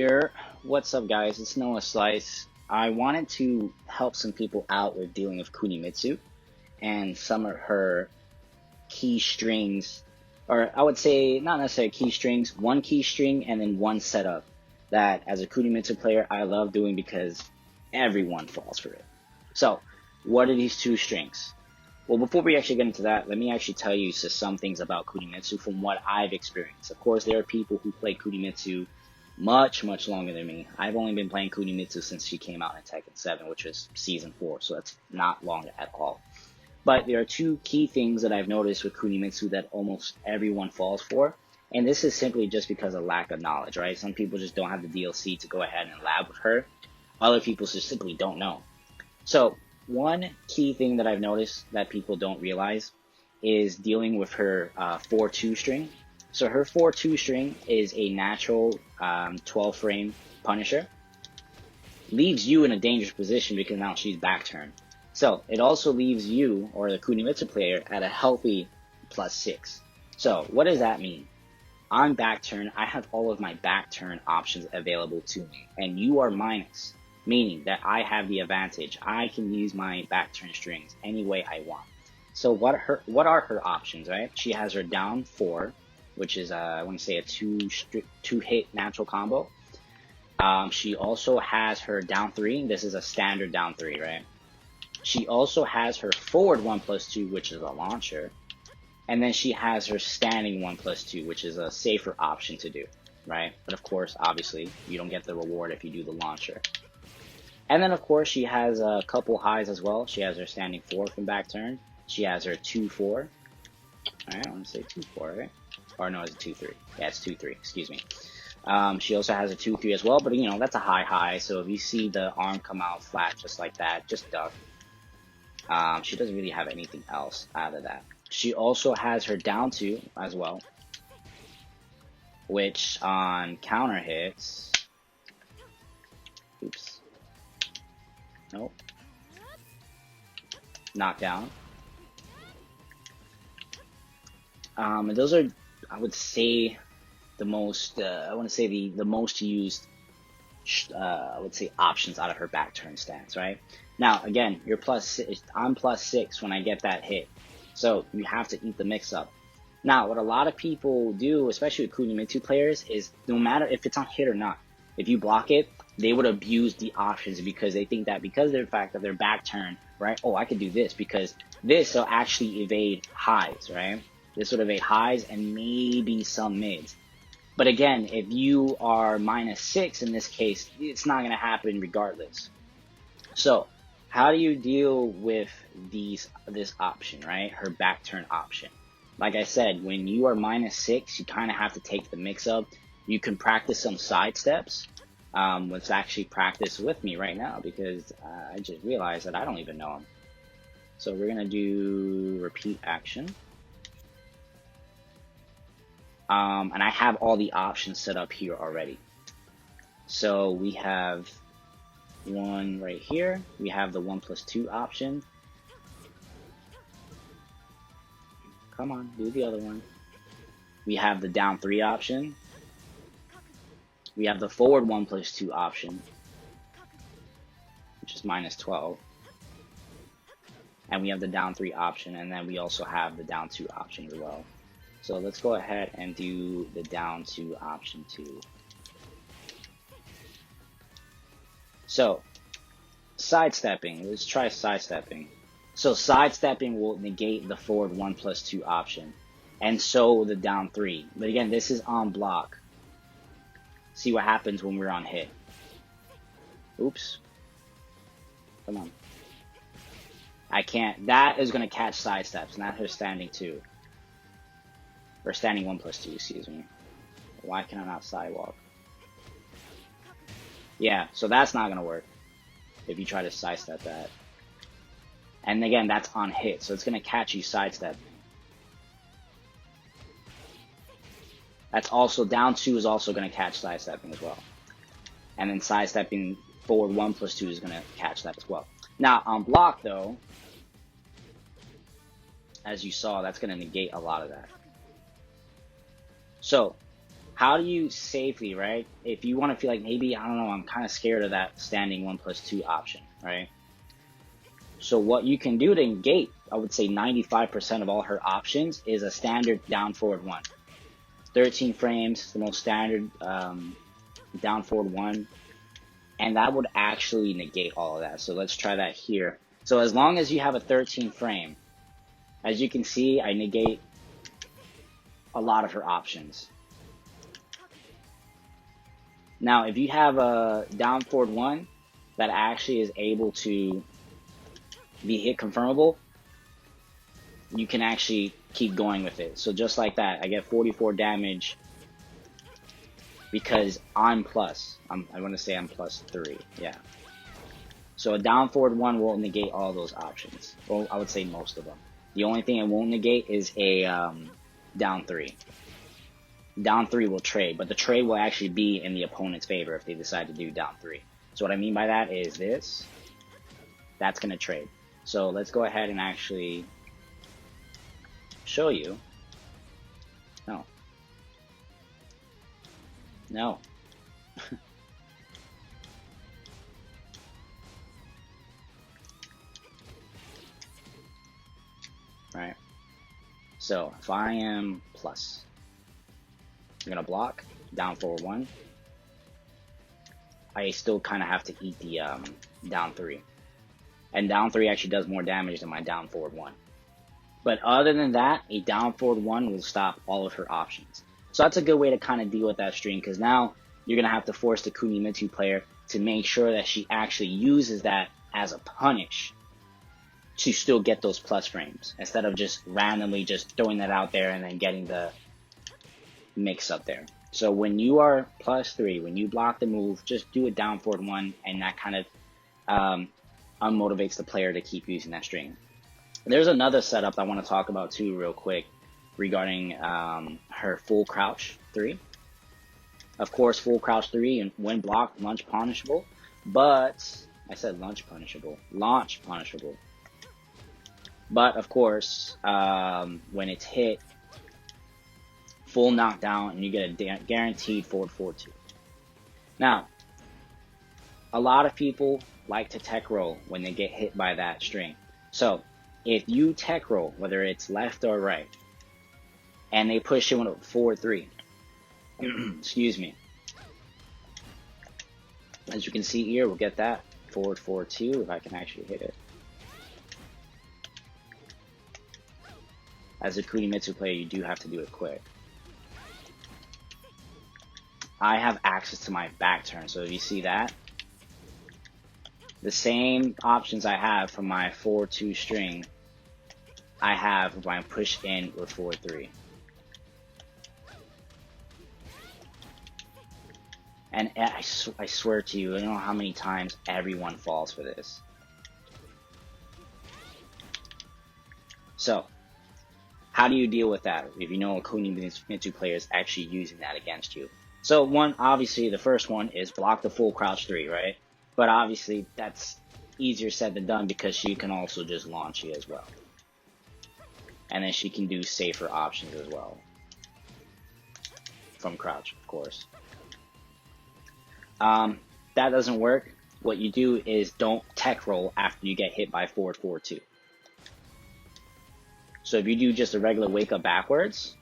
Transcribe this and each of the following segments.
here. What's up, guys? It's Noah Slice. I wanted to help some people out with dealing with Kunimitsu and some of her key strings, or I would say not necessarily key strings, one key string and then one setup that as a Kunimitsu player I love doing because everyone falls for it. So, what are these two strings? Well, before we actually get into that, let me actually tell you some things about Kunimitsu from what I've experienced. Of course, there are people who play Kunimitsu much longer than me. I've only been playing Kunimitsu since she came out in Tekken 7, which was Season 4, so that's not long at all. But there are two key things that I've noticed with Kunimitsu that almost everyone falls for, and this is simply just because of lack of knowledge, right? Some people just don't have the DLC to go ahead and lab with her. Other people just simply don't know. So, one key thing that I've noticed that people don't realize is dealing with her 4-2 string. So her 4-2 string is a natural 12 frame Punisher. Leaves you in a dangerous position because now she's back turn. So it also leaves you, or the Kunimitsu player, at a healthy +6. So what does that mean? On back turn, I have all of my back turn options available to me, and you are minus, meaning that I have the advantage. I can use my back turn strings any way I want. So what are her options, right? She has her down 4, which is I want to say a two hit natural combo. She also has her down 3. This is a standard down 3, right? She also has her forward 1+2, which is a launcher. And then she has her standing 1+2, which is a safer option to do, right? But of course, obviously, you don't get the reward if you do the launcher. And then of course, she has a couple highs as well. She has her standing 4 from back turn. She has her 2-4. Alright, I want to say 2-4, right? Or no, it's a 2-3. Yeah, it's 2-3, excuse me. She also has a 2-3 as well, but you know, that's a high, so if you see the arm come out flat just like that, just duck. She doesn't really have anything else out of that. She also has her down 2 as well, which on counter hits, oops, nope, knockdown. And those are, I would say, the most, I want to say the most used, I would say, options out of her back turn stance, right? Now, again, you're I'm +6 when I get that hit. So you have to eat the mix up. Now, what a lot of people do, especially with Kunimitsu players, is no matter if it's on hit or not, if you block it, they would abuse the options because they think that because of the fact that they're back turn, right? Oh, I could do this because this will actually evade highs, right? This would evade highs and maybe some mids. But again, if you are -6 in this case, it's not going to happen regardless. So, how do you deal with this option, right? Her back turn option. Like I said, when you are -6, you kind of have to take the mix up. You can practice some side steps. Let's actually practice with me right now because I just realized that I don't even know them. So we're going to do repeat action. And I have all the options set up here already. So we have one right here. We have the 1+2 option. Come on, do the other one. We have the down 3 option. We have the forward 1+2 option, which is -12. And we have the down 3 option, and then we also have the down 2 option as well. So let's go ahead and do the down 2 option 2. So, sidestepping. Let's try sidestepping. So sidestepping will negate the forward 1+2 option, and so the down 3. But again, this is on block. See what happens when we're on hit. Oops. Come on. I can't. That is going to catch sidesteps, not her standing 2. Or standing 1+2, excuse me. Why can I not sidewalk? Yeah, so that's not gonna work if you try to sidestep that. And again, that's on hit, so it's gonna catch you sidestep. That's also, down 2 is also gonna catch sidestepping as well. And then sidestepping forward 1+2 is gonna catch that as well. Now, on block though, as you saw, that's gonna negate a lot of that. So, how do you safely, right? If you want to feel like maybe, I don't know, I'm kind of scared of that standing 1+2 option, right? So what you can do to negate, I would say 95% of all her options is a standard down forward 1. 13 frames, the most standard down forward 1. And that would actually negate all of that. So let's try that here. So as long as you have a 13 frame, as you can see, I negate a lot of her options. Now, if you have a down forward 1 that actually is able to be hit confirmable, you can actually keep going with it. So just like that, I get 44 damage because I'm plus. I want to say I'm +3. Yeah. So a down forward 1 will negate all those options. Well, I would say most of them. The only thing it won't negate is a down 3. Down 3 will trade, but the trade will actually be in the opponent's favor if they decide to do down 3. So what I mean by that is this. That's going to trade. So let's go ahead and actually show you. No. No. Right. So if I am plus, I'm gonna block down forward 1. I still kind of have to eat the down 3, and down 3 actually does more damage than my down forward 1. But other than that, a down forward 1 will stop all of her options. So that's a good way to kind of deal with that string, because now you're gonna have to force the Kunimitsu player to make sure that she actually uses that as a punish to still get those plus frames, instead of just randomly just throwing that out there and then getting the mix up there. So when you are +3, when you block the move, just do a down forward 1, and that kind of unmotivates the player to keep using that string. There's another setup I want to talk about too real quick regarding her full crouch 3. Of course, full crouch 3 and when blocked, launch punishable, but I said launch punishable. But of course, when it's hit, full knockdown, and you get a guaranteed forward 4-2. Now, a lot of people like to tech roll when they get hit by that string. So if you tech roll, whether it's left or right, and they push you into forward 3, excuse me. As you can see here, we'll get that forward 4-2 if I can actually hit it. As a Kunimitsu player, you do have to do it quick. I have access to my back turn, so if you see that, the same options I have from my 4-2 string, I have when I push in with 4-3. And I swear to you, I don't know how many times everyone falls for this. So, how do you deal with that if you know a Kunimitsu player is actually using that against you? So one, obviously the first one is block the full crouch 3, right? But obviously that's easier said than done, because she can also just launch you as well. And then she can do safer options as well. From crouch, of course. That doesn't work. What you do is don't tech roll after you get hit by forward 4-2. So if you do just a regular wake up backwards,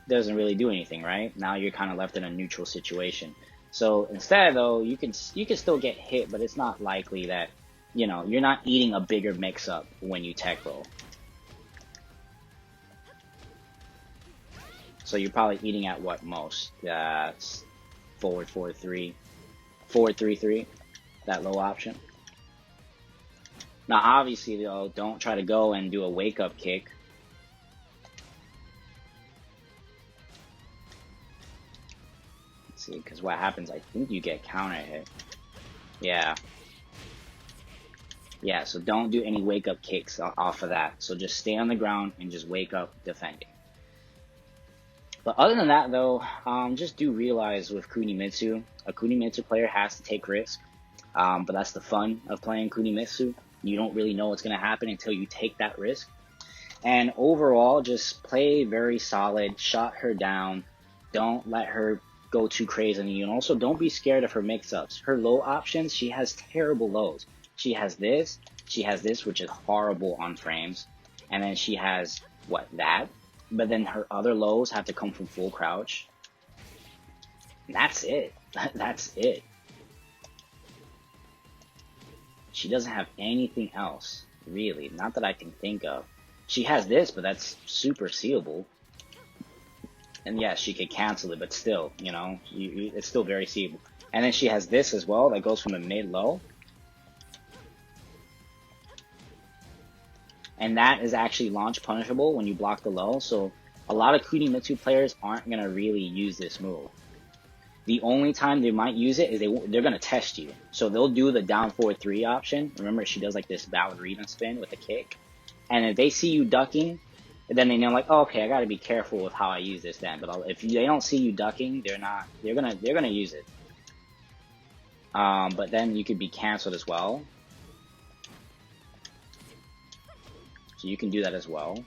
doesn't really do anything, right? Now you're kind of left in a neutral situation. So instead, though, you can still get hit, but it's not likely that, you know, you're not eating a bigger mix up when you tech roll. So you're probably eating at what most? Forward 4-3, forward 3-3, that low option. Now, obviously, though, don't try to go and do a wake up kick. Let's see, because what happens, I think you get counter hit. Yeah. Yeah, so don't do any wake up kicks off of that. So just stay on the ground and just wake up defending. But other than that, though, just do realize with Kunimitsu, a Kunimitsu player has to take risk. But that's the fun of playing Kunimitsu. You don't really know what's going to happen until you take that risk. And overall, just play very solid, shut her down, don't let her go too crazy on you, and also don't be scared of her mix-ups. Her low options, she has terrible lows. She has this, which is horrible on frames, and then she has, what, that? But then her other lows have to come from full crouch. And that's it. That's it. She doesn't have anything else, really. Not that I can think of. She has this, but that's super seeable. And yes, she could cancel it, but still, you know, it's still very seeable. And then she has this as well, that goes from a mid-low. And that is actually launch punishable when you block the low, so a lot of Kunimitsu players aren't going to really use this move. The only time they might use it is they're going to test you. So they'll do the down forward 3 option. Remember, she does like this ballerina spin with a kick. And if they see you ducking, then they know like, oh, okay, I got to be careful with how I use this then. But if they don't see you ducking, they're gonna use it. But then you could be canceled as well. So you can do that as well.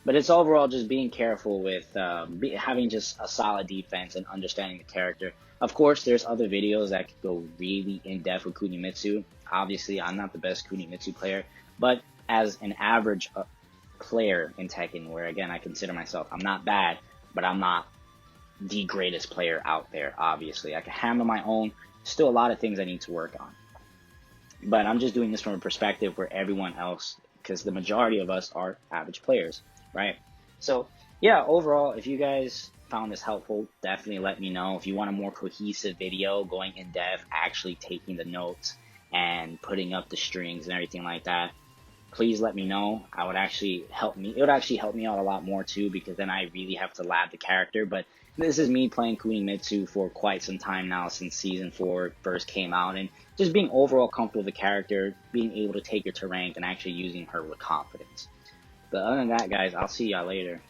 But it's overall just being careful with having just a solid defense and understanding the character. Of course, there's other videos that could go really in-depth with Kunimitsu. Obviously, I'm not the best Kunimitsu player, but as an average player in Tekken, where again, I consider myself, I'm not bad, but I'm not the greatest player out there, obviously. I can handle my own, still a lot of things I need to work on. But I'm just doing this from a perspective where everyone else, because the majority of us are average players, right? So yeah, overall, if you guys found this helpful, definitely let me know. If you want a more cohesive video, going in depth, actually taking the notes and putting up the strings and everything like that, please let me know. It would actually help me out a lot more too, because then I really have to lab the character. But this is me playing Kunimitsu for quite some time now, since Season 4 first came out, and just being overall comfortable with the character, being able to take her to rank, and actually using her with confidence. But other than that, guys, I'll see y'all later.